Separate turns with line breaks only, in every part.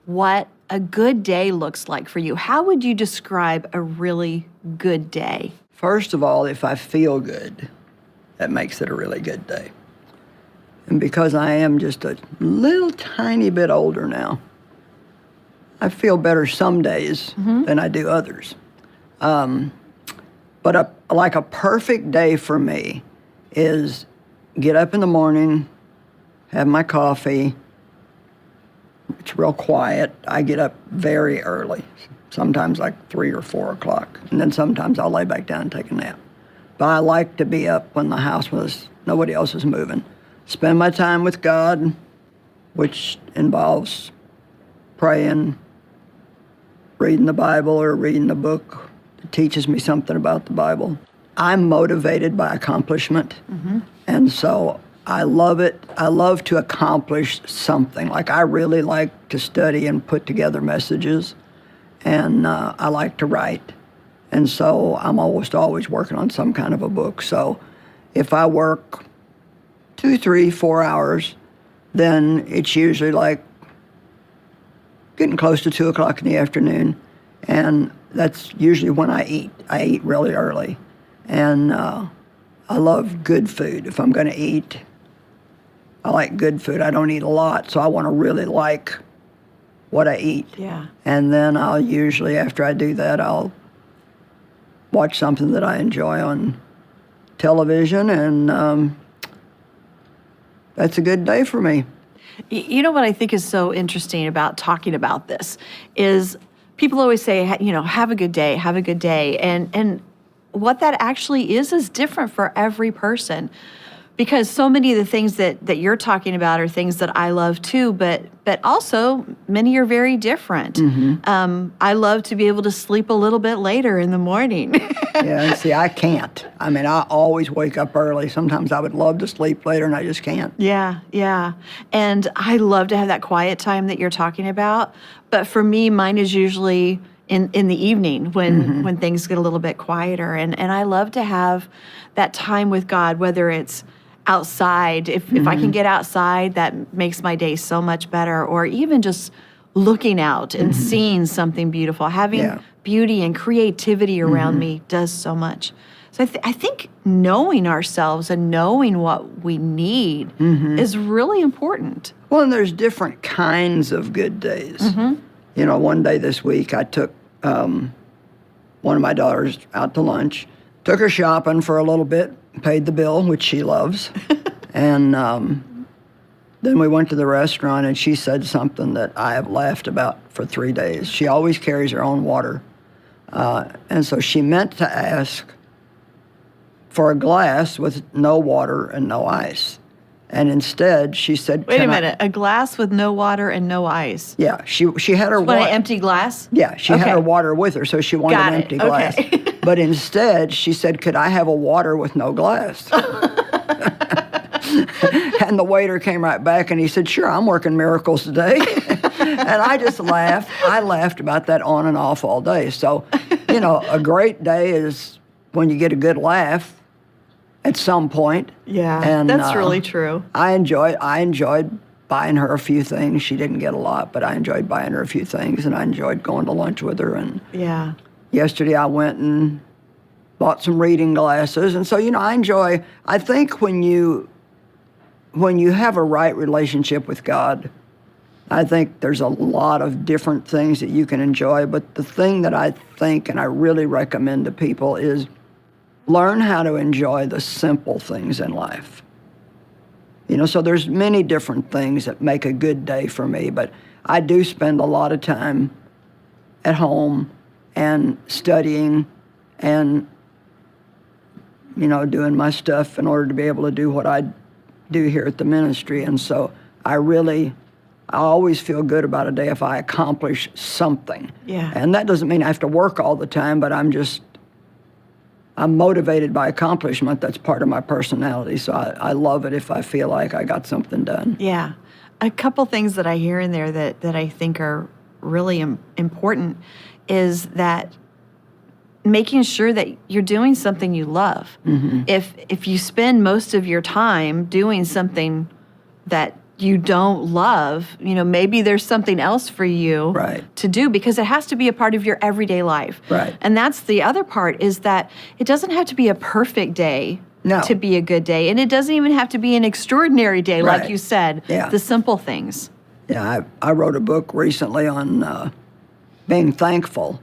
what a good day looks like for you. How would you describe a really good day?
First of all, if I feel good, that makes it a really good day. And because I am just a little tiny bit older now, I feel better some days than I do others. But like a perfect day for me is get up in the morning, have my coffee. It's real quiet. I get up very early, sometimes like 3 or 4 o'clock. And then sometimes I'll lay back down and take a nap. But I like to be up when the house nobody else is moving. Spend my time with God, which involves praying, reading the Bible or reading a book that teaches me something about the Bible. I'm motivated by accomplishment, and so I love it. I love to accomplish something. Like I really like to study and put together messages, and I like to write. And so I'm almost always working on some kind of a book. So if I work 2, 3, 4 hours, then it's usually like getting close to 2 o'clock in the afternoon, and that's usually when I eat. I eat really early, and I love good food. If I'm going to eat, I like good food. I don't eat a lot, so I want to really like what I eat.
Yeah.
And then I'll usually, after I do that, I'll watch something that I enjoy on television, and that's a good day for me.
You know what I think is so interesting about talking about this is people always say, you know, have a good day, have a good day. And what that actually is different for every person. Because so many of the things that you're talking about are things that I love too, but also many are very different. I love to be able to sleep a little bit later in the morning.
Yeah, see, I can't. I mean, I always wake up early. Sometimes I would love to sleep later, and I just can't.
Yeah. And I love to have that quiet time that you're talking about. But for me, mine is usually in the evening when things get a little bit quieter. And I love to have that time with God, whether it's outside. If I can get outside, that makes my day so much better. Or even just looking out and seeing something beautiful, having beauty and creativity around me does so much. So I think knowing ourselves and knowing what we need is really important.
Well, and there's different kinds of good days. You know, one day this week I took one of my daughters out to lunch, took her shopping for a little bit, paid the bill, which she loves, and then we went to the restaurant, and she said something that I have laughed about for 3 days. She always carries her own water, and so she meant to ask for a glass with no water and no ice. And instead, she said,
Wait a minute, a glass with no water and no ice?
Yeah, she had her water.
An empty glass?
Yeah, she had her water with her, so she wanted an empty glass.
Okay.
But instead, she said, could I have a water with no glass? And the waiter came right back, and he said, sure, I'm working miracles today. And I just laughed. I laughed about that on and off all day. So, you know, a great day is when you get a good laugh at some point.
Yeah,
and,
that's really true.
I enjoyed buying her a few things. She didn't get a lot, but I enjoyed buying her a few things, and I enjoyed going to lunch with her. And yesterday I went and bought some reading glasses. And so, you know, I think when you have a right relationship with God, I think there's a lot of different things that you can enjoy. But the thing that I think and I really recommend to people is learn how to enjoy the simple things in life. You know, so there's many different things that make a good day for me, but I do spend a lot of time at home and studying and, you know, doing my stuff in order to be able to do what I do here at the ministry. And so I always feel good about a day if I accomplish something.
Yeah.
And that doesn't mean I have to work all the time, but I'm motivated by accomplishment. That's part of my personality. So I love it if I feel like I got something done.
Yeah. A couple things that I hear in there that I think are really important is that making sure that you're doing something you love. If you spend most of your time doing something that you don't love, maybe there's something else for you
Right.
to do, because it has to be a part of your everyday life.
Right.
And that's the other part, is that it doesn't have to be a perfect day
No.
to be a good day. And it doesn't even have to be an extraordinary day, like
Right.
you said.
Yeah.
The simple things.
Yeah, I wrote a book recently on being thankful,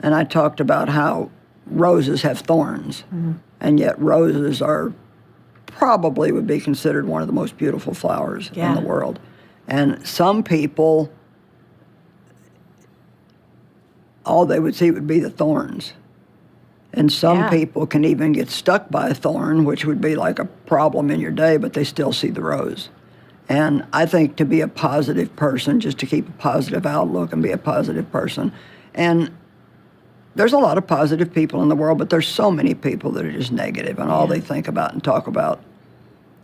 and I talked about how roses have thorns, and yet roses are probably would be considered one of the most beautiful flowers in the world. And some people, all they would see would be the thorns. And some people can even get stuck by a thorn, which would be like a problem in your day, but they still see the rose. And I think to be a positive person, just to keep a positive outlook and be a positive person. And there's a lot of positive people in the world, but there's so many people that are just negative, and all they think about and talk about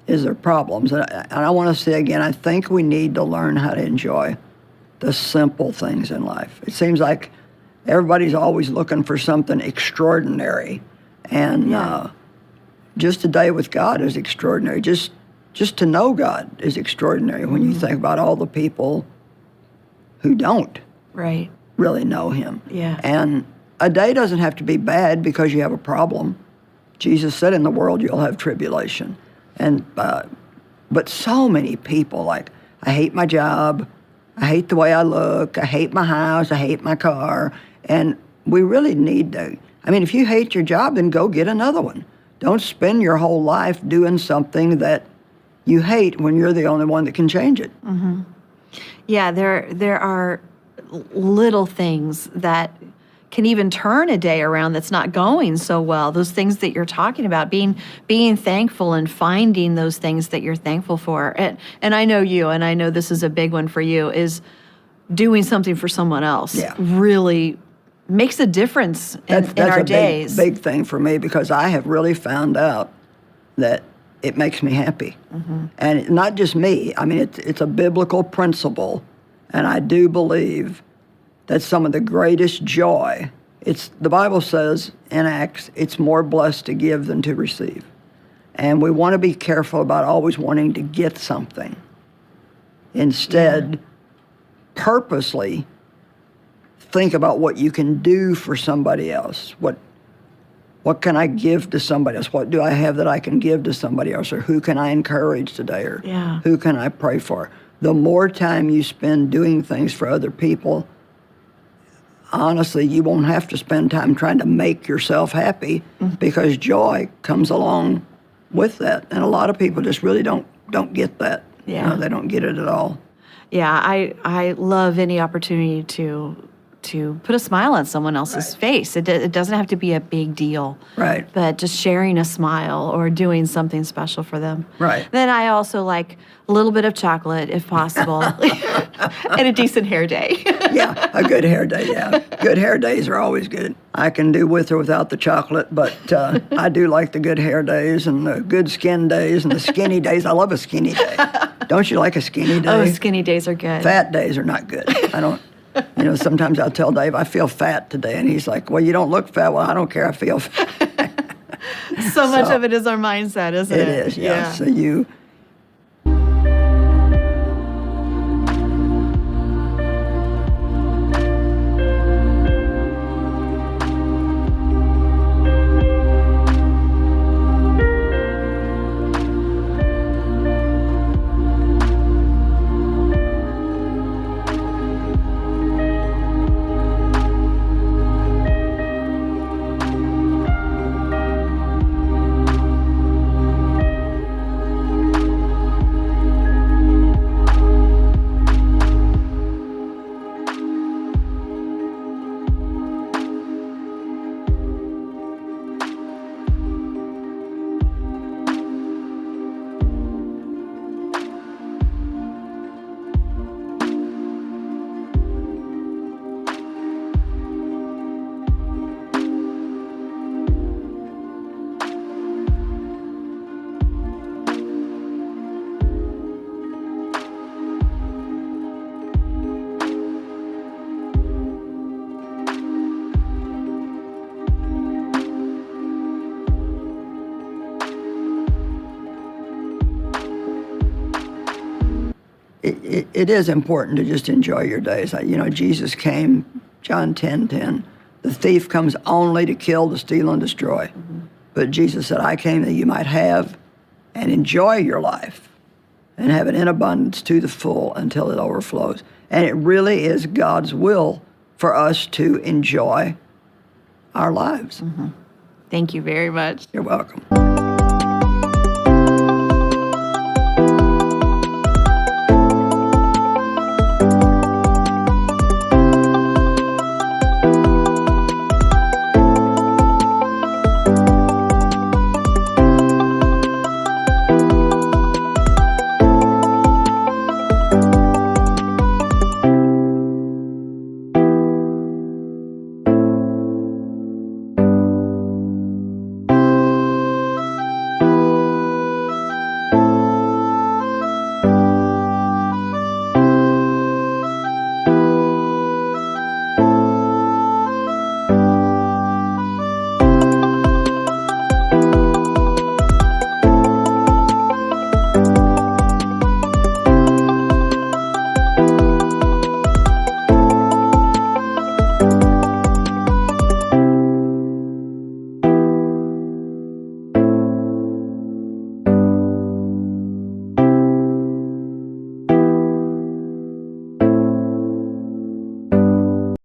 is their problems. And I want to say again, I think we need to learn how to enjoy the simple things in life. It seems like everybody's always looking for something extraordinary, and just a day with God is extraordinary. Just to know God is extraordinary when you think about all the people who don't
Right.
really know Him.
Yeah.
And a day doesn't have to be bad because you have a problem. Jesus said, in the world you'll have tribulation. And but so many people, like, I hate my job, I hate the way I look, I hate my house, I hate my car. And we really need to, I mean, if you hate your job, then go get another one. Don't spend your whole life doing something that you hate when you're the only one that can change it.
Yeah, there are little things that can even turn a day around that's not going so well. Those things that you're talking about, being thankful and finding those things that you're thankful for. And I know you, and I know this is a big one for you, is doing something for someone else.
Yeah.
Really makes a difference in our days.
Big thing for me, because I have really found out that it makes me happy. And not just me. I mean, it's a biblical principle, and I do believe that some of the greatest joy, the Bible says in Acts, it's more blessed to give than to receive. And we want to be careful about always wanting to get something. Instead, purposely think about what you can do for somebody else. What can I give to somebody else? What do I have that I can give to somebody else? Or who can I encourage today? Or who can I pray for? The more time you spend doing things for other people, honestly, you won't have to spend time trying to make yourself happy, because joy comes along with that. And a lot of people just really don't get that.
Yeah.
They don't get it at all.
Yeah, I love any opportunity to put a smile on someone else's face. It doesn't have to be a big deal.
Right.
But just sharing a smile or doing something special for them.
Right.
Then I also like a little bit of chocolate, if possible, and a decent hair day.
Yeah, a good hair day, yeah. Good hair days are always good. I can do with or without the chocolate, but I do like the good hair days and the good skin days and the skinny days. I love a skinny day. Don't you like a skinny day?
Oh, skinny days are good.
Fat days are not good. I don't, sometimes I'll tell Dave, I feel fat today. And he's like, well, you don't look fat. Well, I don't care. I feel fat.
So much of it is our mindset, isn't it?
It is, yeah. So you it is important to just enjoy your days. Jesus came, John 10:10, the thief comes only to kill, to steal, and destroy. But Jesus said, I came that you might have and enjoy your life and have it in abundance to the full until it overflows. And it really is God's will for us to enjoy our lives.
Thank you very much.
You're welcome.